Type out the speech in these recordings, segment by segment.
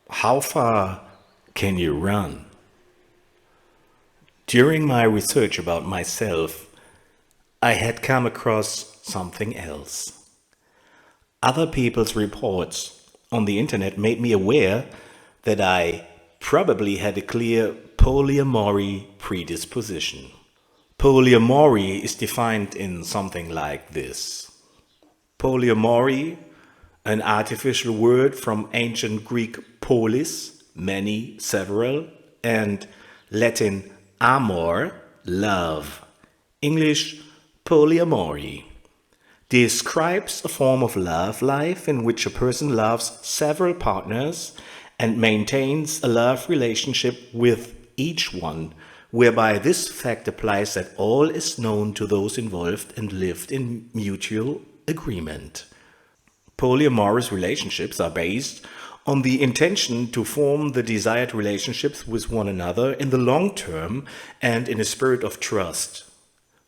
How far can you run? During my research about myself, I had come across something else. Other people's reports on the internet made me aware that I probably had a clear polyamory predisposition. Polyamory is defined in something like this: polyamory, an artificial word from ancient Greek polis, many, several, and Latin amor, love. English polyamory describes a form of love life in which a person loves several partners and maintains a love relationship with each one, whereby this fact applies that all is known to those involved and lived in mutual agreement. Polyamorous relationships are based on the intention to form the desired relationships with one another in the long term and in a spirit of trust.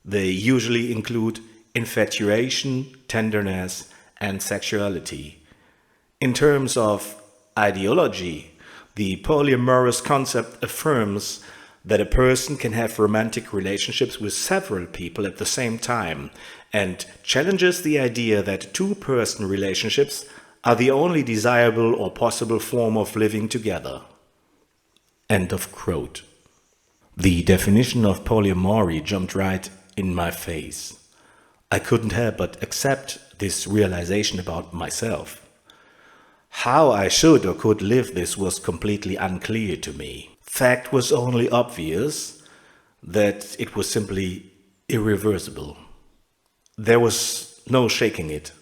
They usually include infatuation, tenderness, and sexuality. In terms of ideology, the polyamorous concept affirms that a person can have romantic relationships with several people at the same time and challenges the idea that two-person relationships are the only desirable or possible form of living together. End of quote. The definition of polyamory jumped right in my face. I couldn't help but accept this realization about myself. How I should or could live this was completely unclear to me. Fact was only obvious that it was simply irreversible. There was no shaking it.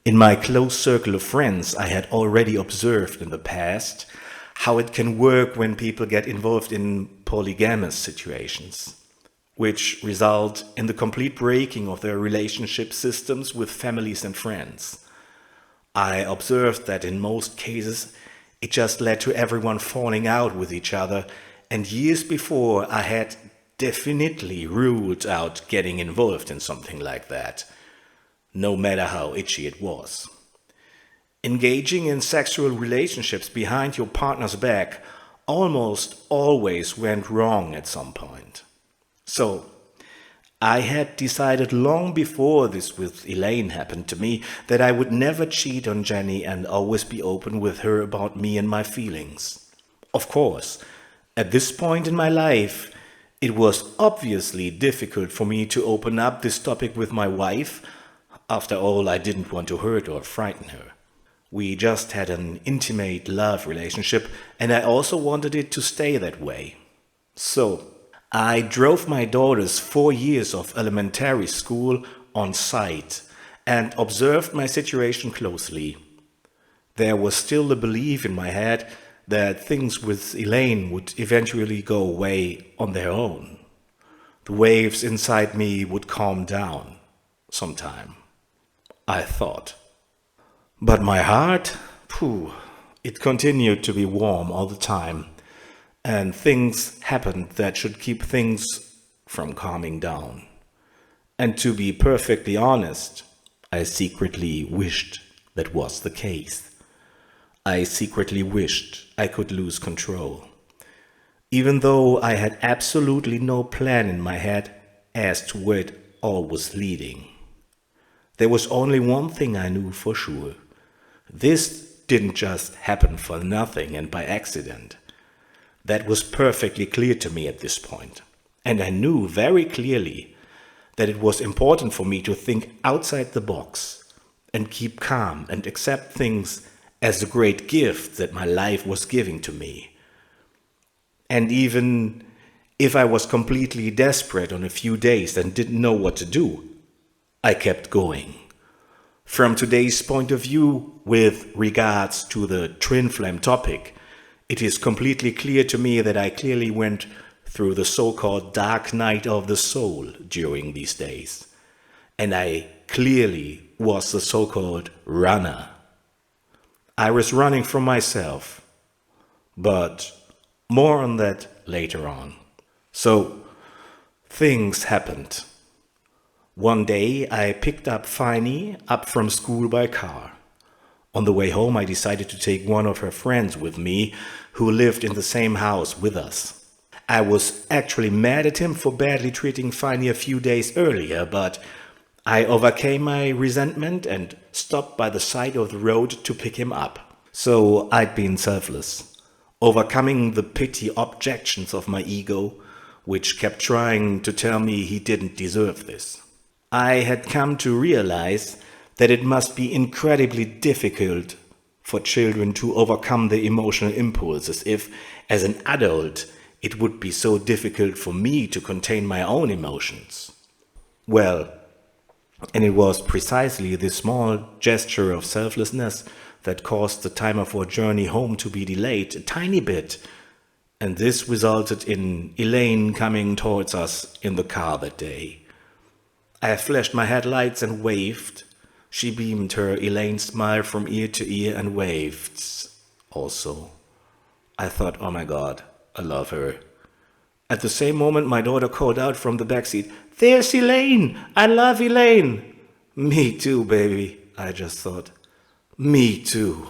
In my close circle of friends, I had already observed in the past how it can work when people get involved in polygamous situations, which result in the complete breaking of their relationship systems with families and friends. I observed that in most cases, it just led to everyone falling out with each other, and years before I had definitely ruled out getting involved in something like that, no matter how itchy it was. Engaging in sexual relationships behind your partner's back almost always went wrong at some point. So, I had decided long before this with Elaine happened to me that I would never cheat on Jenny and always be open with her about me and my feelings. Of course, at this point in my life, it was obviously difficult for me to open up this topic with my wife. After all, I didn't want to hurt or frighten her. We just had an intimate love relationship, and I also wanted it to stay that way. So, I drove my daughter's 4 years of elementary school on site and observed my situation closely. There was still the belief in my head that things with Elaine would eventually go away on their own. The waves inside me would calm down sometime, I thought. But my heart, it continued to be warm all the time. And things happened that should keep things from calming down. And to be perfectly honest, I secretly wished that was the case. I secretly wished I could lose control, even though I had absolutely no plan in my head as to where it all was leading. There was only one thing I knew for sure. This didn't just happen for nothing and by accident. That was perfectly clear to me at this point, and I knew very clearly that it was important for me to think outside the box and keep calm and accept things as a great gift that my life was giving to me. And even if I was completely desperate on a few days and didn't know what to do, I kept going. From today's point of view, with regards to the Twinflame topic, it is completely clear to me that I clearly went through the so-called dark night of the soul during these days. And I clearly was the so-called runner. I was running from myself, but more on that later on. So, things happened. One day I picked up Finey up from school by car. On the way home, I decided to take one of her friends with me who lived in the same house with us. I was actually mad at him for badly treating Finey a few days earlier, but I overcame my resentment and stopped by the side of the road to pick him up. So I'd been selfless, overcoming the petty objections of my ego, which kept trying to tell me he didn't deserve this. I had come to realize that it must be incredibly difficult for children to overcome their emotional impulses if, as an adult, it would be so difficult for me to contain my own emotions. Well, and it was precisely this small gesture of selflessness that caused the time of our journey home to be delayed a tiny bit, and this resulted in Elaine coming towards us in the car that day. I flashed my headlights and waved. She beamed her Elaine smile from ear to ear and waved also. I thought, oh my God, I love her. At the same moment, my daughter called out from the backseat, "There's Elaine! I love Elaine!" Me too, baby, I just thought. Me too.